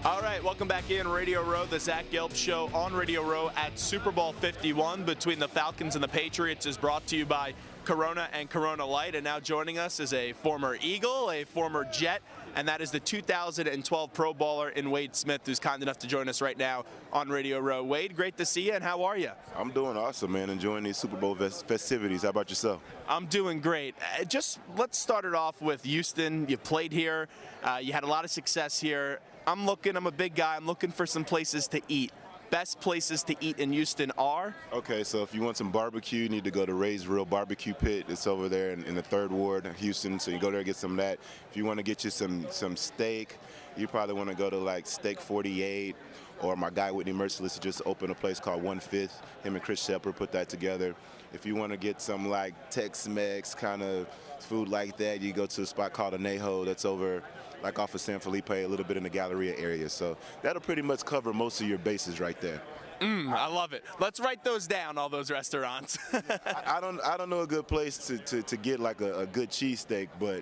All right, welcome back in Radio Row, the Zach Gelb Show on Radio Row at Super Bowl 51 between the Falcons and the Patriots is brought to you by Corona and Corona Light. And now joining us is a former Eagle, a former Jet, and that is the 2012 Pro Bowler in Wade Smith, who's kind enough to join us right now on Radio Row. Wade, great to see you, and how are you? I'm doing awesome, man. Enjoying these Super Bowl festivities. How about yourself? I'm doing great. Just let's start it off with Houston. You played here. You had a lot of success here. I'm a big guy. I'm looking for some places to eat. Best places to eat in Houston are? Okay, so if you want some barbecue, you need to go to Ray's Real Barbecue Pit. It's over there in the 3rd Ward, Houston, so you go there and get some of that. If you want to get you some steak, you probably want to go to like Steak 48, or my guy Whitney Merciless just opened a place called 1/5. Him and Chris Shepard put that together. If you want to get some like Tex-Mex kind of food like that, you go to a spot called Anejo that's over like off of San Felipe, a little bit in the Galleria area. So that'll pretty much cover most of your bases right there. I love it. Let's write those down, all those restaurants. I don't know a good place to get like a good cheesesteak, but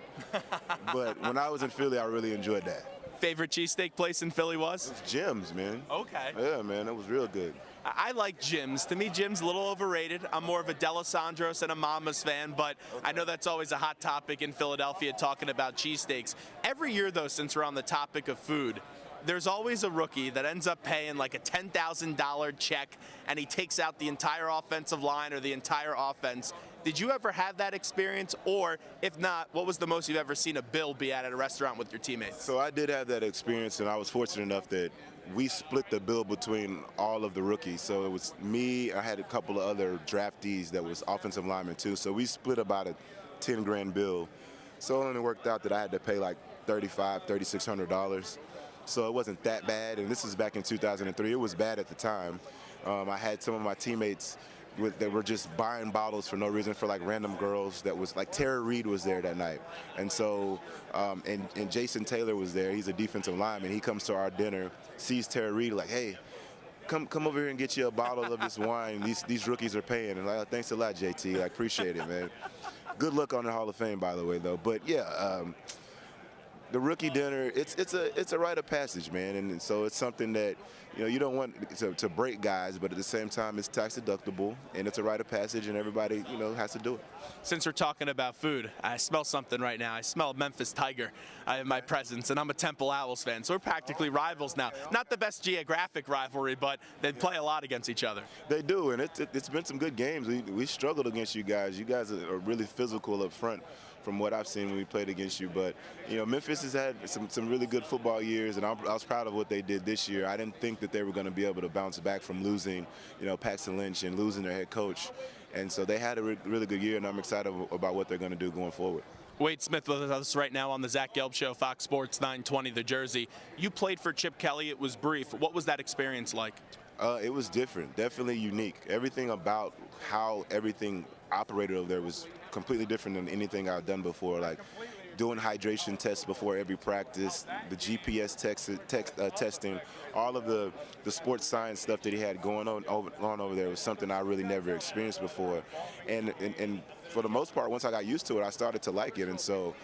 when I was in Philly, I really enjoyed that. Favorite cheesesteak place in Philly was? It's Jim's, man. Okay. Yeah, man, it was real good. I like Jim's. To me, Jim's a little overrated. I'm more of a D'Alessandro's and a Mama's fan, but I know that's always a hot topic in Philadelphia, talking about cheesesteaks. Every year, though, since we're on the topic of food, there's always a rookie that ends up paying like a $10,000 check, and he takes out the entire offensive line or the entire offense. Did you ever have that experience? Or if not, what was the most you've ever seen a bill be at a restaurant with your teammates? So I did have that experience, and I was fortunate enough that we split the bill between all of the rookies. So it was me, I had a couple of other draftees that was offensive linemen too. So we split about a 10 grand bill. So it only worked out that I had to pay like $3,600. So it wasn't that bad, and this was back in 2003. It was bad at the time. I had some of my teammates that were just buying bottles for no reason for like random girls. That was like Tara Reid was there that night, and so and Jason Taylor was there. He's a defensive lineman. He comes to our dinner, sees Tara Reid, like, hey, come over here and get you a bottle of this wine. These rookies are paying. And like, thanks a lot, JT. I appreciate it, man. Good luck on the Hall of Fame, by the way, though. But yeah. The rookie dinner, it's a rite of passage, man, and so it's something that you don't want to break guys, but at the same time it's tax deductible and it's a rite of passage, and everybody has to do it. Since we're talking about food, I smell something right now. I smell Memphis Tiger in my presence, and I'm a Temple Owls fan, so we're practically rivals now. Not the best geographic rivalry, but they play a lot against each other. They do, and it's been some good games. We struggled against you guys. You guys are really physical up front, from what I've seen when we played against you. But Memphis has had some really good football years, and I was proud of what they did this year. I didn't think that they were going to be able to bounce back from losing Paxton Lynch and losing their head coach, and so they had a really good year, and I'm excited about what they're going to do going forward. Wade Smith with us right now on the Zach Gelb Show, Fox Sports 920 The Jersey. You played for Chip Kelly. It was brief. What was that experience like? It was different, definitely unique. Everything about how everything operated over there was completely different than anything I've done before. Like doing hydration tests before every practice, the GPS testing, all of the sports science stuff that he had going on over there was something I really never experienced before. And for the most part, once I got used to it, I started to like it. And so,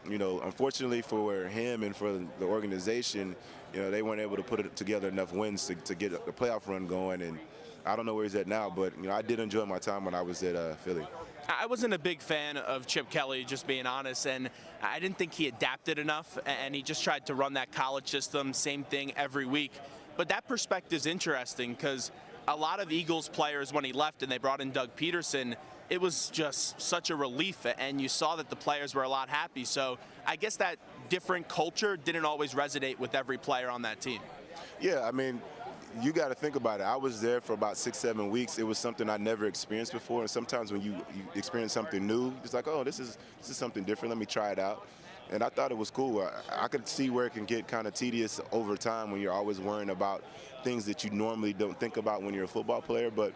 unfortunately for him and for the organization, they weren't able to put together enough wins to get a playoff run going. And I don't know where he's at now, but I did enjoy my time when I was at Philly. I wasn't a big fan of Chip Kelly, just being honest, and I didn't think he adapted enough, and he just tried to run that college system, same thing every week. But that perspective is interesting because a lot of Eagles players, when he left and they brought in Doug Peterson, it was just such a relief, and you saw that the players were a lot happy. So I guess that different culture didn't always resonate with every player on that team. Yeah, I mean, you got to think about it. I was there for about 6-7 weeks. It was something I never experienced before, and sometimes when you experience something new, it's like, oh, this is something different. Let me try it out. And I thought it was cool. I could see where it can get kind of tedious over time when you're always worrying about things that you normally don't think about when you're a football player. But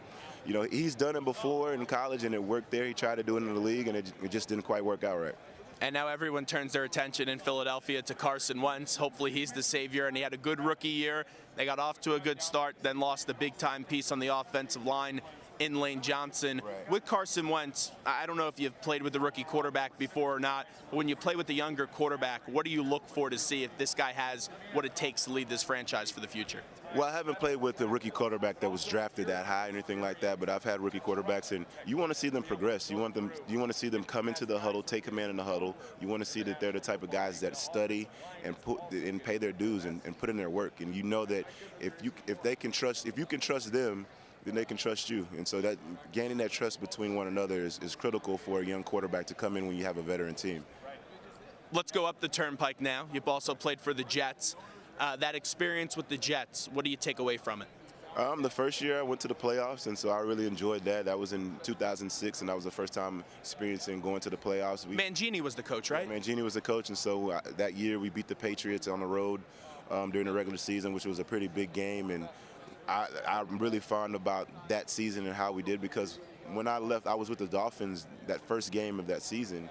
he's done it before in college, and it worked there. He tried to do it in the league, and it just didn't quite work out right. And now everyone turns their attention in Philadelphia to Carson Wentz. Hopefully he's the savior, and he had a good rookie year. They got off to a good start, then lost a big-time piece on the offensive line. in Lane Johnson. Right. With Carson Wentz, I don't know if you've played with the rookie quarterback before or not, but when you play with the younger quarterback, what do you look for to see if this guy has what it takes to lead this franchise for the future? Well, I haven't played with a rookie quarterback that was drafted that high or anything like that, but I've had rookie quarterbacks, and you want to see them progress. You want to see them come into the huddle, take command in the huddle. You want to see that they're the type of guys that study and pay their dues and put in their work. And you know that if you can trust them, then they can trust you. And so that gaining that trust between one another is critical for a young quarterback to come in when you have a veteran team. Let's go up the turnpike now. You've also played for the Jets. That experience with the Jets, what do you take away from it? The first year I went to the playoffs, and so I really enjoyed that. That was in 2006, and that was the first time experiencing going to the playoffs. Mangini was the coach, right? Mangini was the coach, and so that year we beat the Patriots on the road during the regular season, which was a pretty big game. And I'm really fond about that season and how we did, because when I left, I was with the Dolphins that first game of that season.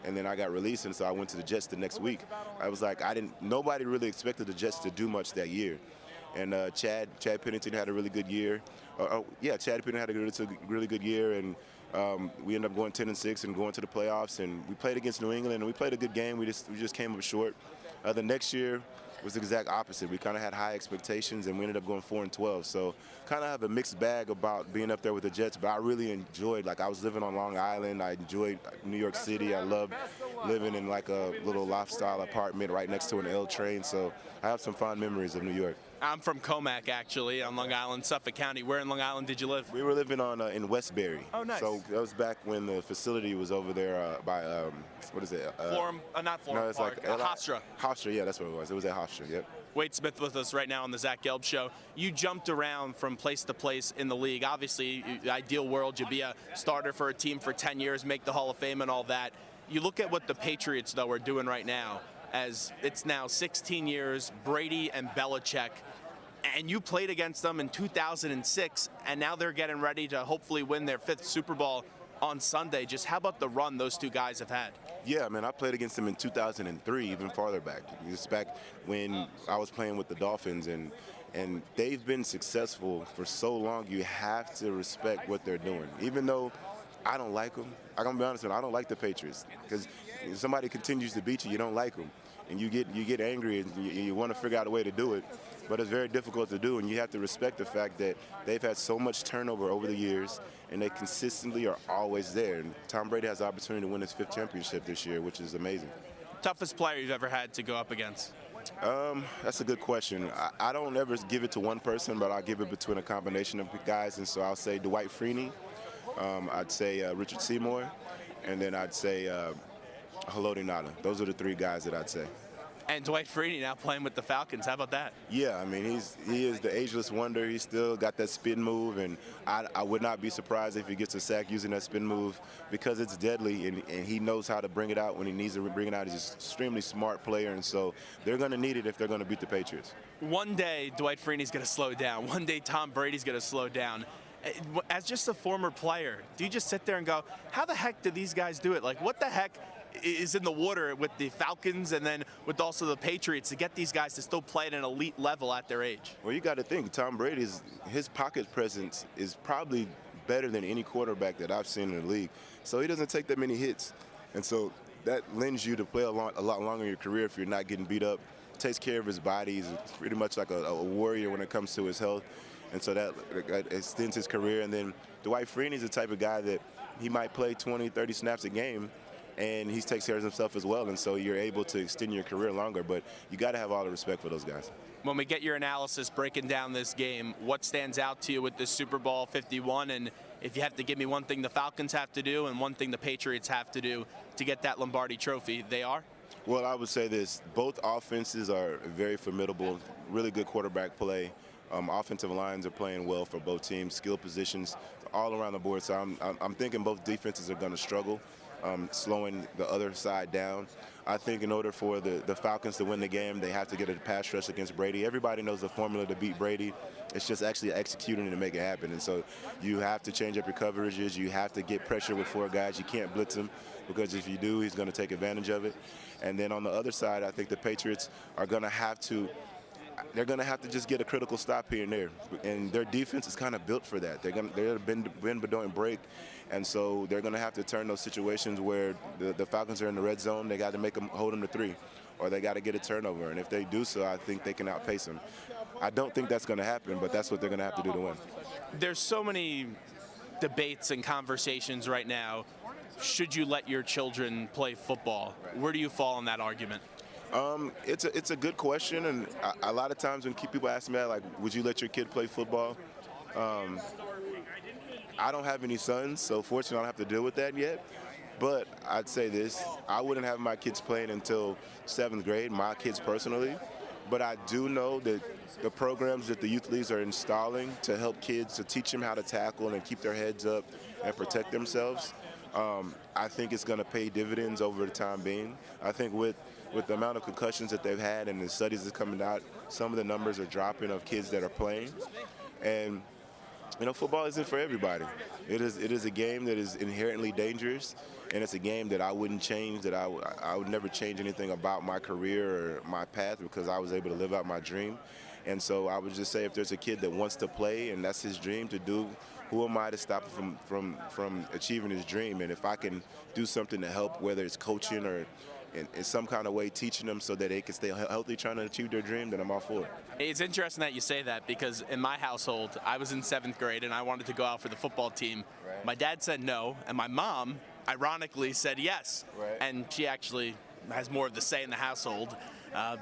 And then I got released, and so I went to the Jets the next week. I was like, nobody really expected the Jets to do much that year. And Chad Pennington had a really good year. Chad Pennington had a really good year, and we ended up going 10-6 and going to the playoffs. And we played against New England, and we played a good game. We just came up short. The next year was the exact opposite. We kind of had high expectations, and we ended up going 4-12. So kind of have a mixed bag about being up there with the Jets, but I really enjoyed, I was living on Long Island. I enjoyed New York City. I loved living in like a little lifestyle apartment right next to an L train. So I have some fond memories of New York. I'm from Comac, actually, on Long Island, Suffolk County. Where in Long Island did you live? We were living in Westbury. Oh, nice. So that was back when the facility was over there by, what is it? Florham, not Florham no, it's Park, like Hofstra. Hofstra, yeah, that's what it was. It was at Hofstra, yep. Wade Smith with us right now on the Zach Gelb Show. You jumped around from place to place in the league. Obviously, ideal world, you'd be a starter for a team for 10 years, make the Hall of Fame and all that. You look at what the Patriots, though, are doing right now, as it's now 16 years, Brady and Belichick, and you played against them in 2006, and now they're getting ready to hopefully win their 5th Super Bowl on Sunday. Just how about the run those two guys have had? Yeah, man, I played against them in 2003, even farther back. It's back when I was playing with the Dolphins, and they've been successful for so long. You have to respect what they're doing. Even though I don't like them, I'm gonna be honest with you, I don't like the Patriots, because if somebody continues to beat you, you don't like them, and you get angry, and you want to figure out a way to do it. But it's very difficult to do, and you have to respect the fact that they've had so much turnover over the years, and they consistently are always there. And Tom Brady has the opportunity to win his 5th championship this year, which is amazing. Toughest player you've ever had to go up against? That's a good question. I don't ever give it to one person, but I'll give it between a combination of guys. And so I'll say Dwight Freeney, I'd say Richard Seymour, and then I'd say Haloti Ngata. Those are the 3 guys that I'd say. And Dwight Freeney now playing with the Falcons. How about that? Yeah, I mean, he is the ageless wonder. He's still got that spin move, and I would not be surprised if he gets a sack using that spin move, because it's deadly, and he knows how to bring it out when he needs to bring it out. He's an extremely smart player, and so they're going to need it if they're going to beat the Patriots. One day, Dwight Freeney's going to slow down. One day, Tom Brady's going to slow down. As just a former player, do you just sit there and go, how the heck do these guys do it? Like, what the heck is in the water with the Falcons and then with also the Patriots to get these guys to still play at an elite level at their age? Well, you got to think, Tom Brady's, his pocket presence is probably better than any quarterback that I've seen in the league. So he doesn't take that many hits. And so that lends you to play a lot longer in your career if you're not getting beat up. Takes care of his body. He's pretty much like a warrior when it comes to his health. And so that extends his career. And then Dwight Freeney's the type of guy that he might play 20, 30 snaps a game, and he takes care of himself as well, and so you're able to extend your career longer. But you got to have all the respect for those guys. When we get your analysis breaking down this game, what stands out to you with this Super Bowl 51? And if you have to give me one thing the Falcons have to do and one thing the Patriots have to do to get that Lombardi trophy, they are? Well, I would say this. Both offenses are very formidable, really good quarterback play. Offensive lines are playing well for both teams, skill positions all around the board. So I'm thinking both defenses are going to struggle. Slowing the other side down. I think in order for the Falcons to win the game, they have to get a pass rush against Brady. Everybody knows the formula to beat Brady. It's just actually executing it to make it happen. And so you have to change up your coverages. You have to get pressure with 4 guys. You can't blitz him, because if you do, he's going to take advantage of it. And then on the other side, I think the Patriots are going to have to they're going to have to just get a critical stop here and there. And their defense is kind of built for that. They're bend but don't break. And so they're going to have to turn those situations where the Falcons are in the red zone, they got to make them hold them to 3. Or they got to get a turnover. And if they do so, I think they can outpace them. I don't think that's going to happen, but that's what they're going to have to do to win. There's so many debates and conversations right now. Should you let your children play football? Where do you fall in that argument? It's a good question, and a lot of times when people ask me that, like, would you let your kid play football? I don't have any sons, so fortunately I don't have to deal with that yet. But I'd say this, I wouldn't have my kids playing until 7th grade, my kids personally. But I do know that the programs that the youth leagues are installing to help kids, to teach them how to tackle and keep their heads up and protect themselves, I think it's going to pay dividends over the time being. I think with the amount of concussions that they've had and the studies that's coming out, some of the numbers are dropping of kids that are playing. And you know, football isn't for everybody. It is a game that is inherently dangerous, and it's a game that I wouldn't change, that I would never change anything about my career or my path because I was able to live out my dream. And so I would just say if there's a kid that wants to play and that's his dream to do, who am I to stop him from achieving his dream? And if I can do something to help, whether it's coaching or in some kind of way teaching them so that they can stay healthy trying to achieve their dream, then I'm all for it. It's interesting that you say that because in my household, I was in 7th grade and I wanted to go out for the football team. Right. My dad said no, and my mom, ironically, said yes. Right. And she actually has more of the say in the household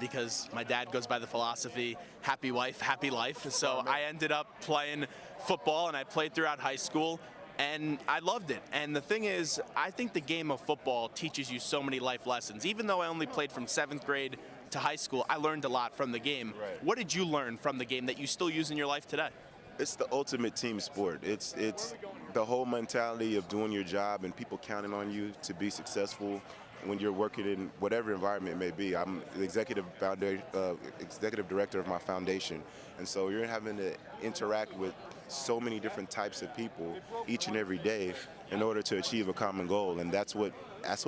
because my dad goes by the philosophy, happy wife, happy life. So I ended up playing football, and I played throughout high school. And I loved it. And the thing is, I think the game of football teaches you so many life lessons. Even though I only played from 7th grade to high school, I learned a lot from the game. Right. What did you learn from the game that you still use in your life today? It's the ultimate team sport. It's the whole mentality of doing your job and people counting on you to be successful when you're working in whatever environment it may be. I'm the executive director of my foundation. And so you're having to interact with so many different types of people each and every day in order to achieve a common goal, and that's what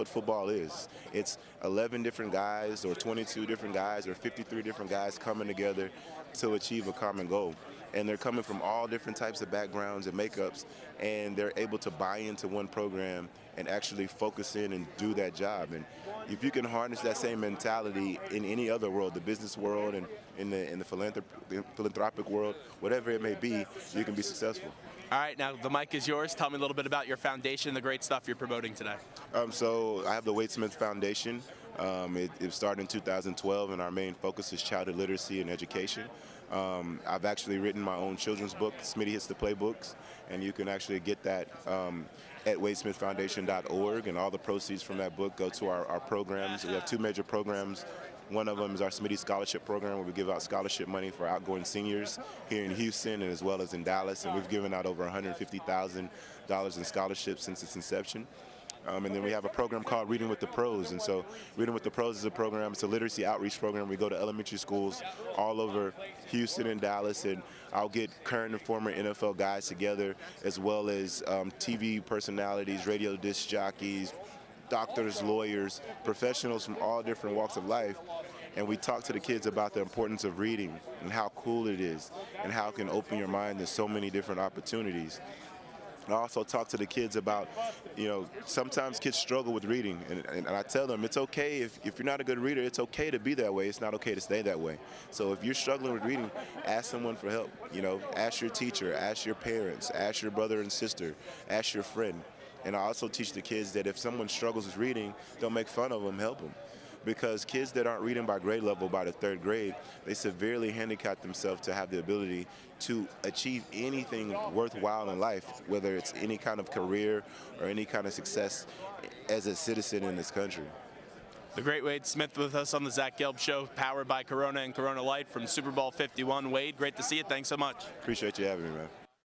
football is. It's 11 different guys or 22 different guys or 53 different guys coming together to achieve a common goal. And they're coming from all different types of backgrounds and makeups, and they're able to buy into one program and actually focus in and do that job. And if you can harness that same mentality in any other world, the business world and in the philanthropic world, whatever it may be, you can be successful. All right, now the mic is yours. Tell me a little bit about your foundation and the great stuff you're promoting today. So I have the Wade Smith Foundation. It started in 2012, and our main focus is childhood literacy and education. I've actually written my own children's book, Smitty Hits the Playbooks, and you can actually get that at wadesmithfoundation.org, and all the proceeds from that book go to our programs. We have 2 major programs. One of them is our Smitty Scholarship Program, where we give out scholarship money for outgoing seniors here in Houston and as well as in Dallas, and we've given out over $150,000 in scholarships since its inception. And then we have a program called Reading with the Pros. And so Reading with the Pros is a program, it's a literacy outreach program. We go to elementary schools all over Houston and Dallas, and I'll get current and former NFL guys together, as well as TV personalities, radio disc jockeys, doctors, lawyers, professionals from all different walks of life. And we talk to the kids about the importance of reading and how cool it is and how it can open your mind to so many different opportunities. I also talk to the kids about, you know, sometimes kids struggle with reading, and I tell them it's okay if you're not a good reader, it's okay to be that way. It's not okay to stay that way. So if you're struggling with reading, ask someone for help. You know, ask your teacher, ask your parents, ask your brother and sister, ask your friend. And I also teach the kids that if someone struggles with reading, don't make fun of them, help them. Because kids that aren't reading by grade level by the 3rd grade, they severely handicap themselves to have the ability to achieve anything worthwhile in life, whether it's any kind of career or any kind of success as a citizen in this country. The great Wade Smith with us on the Zach Gelb Show, powered by Corona and Corona Light from Super Bowl 51. Wade, great to see you. Thanks so much. Appreciate you having me, man.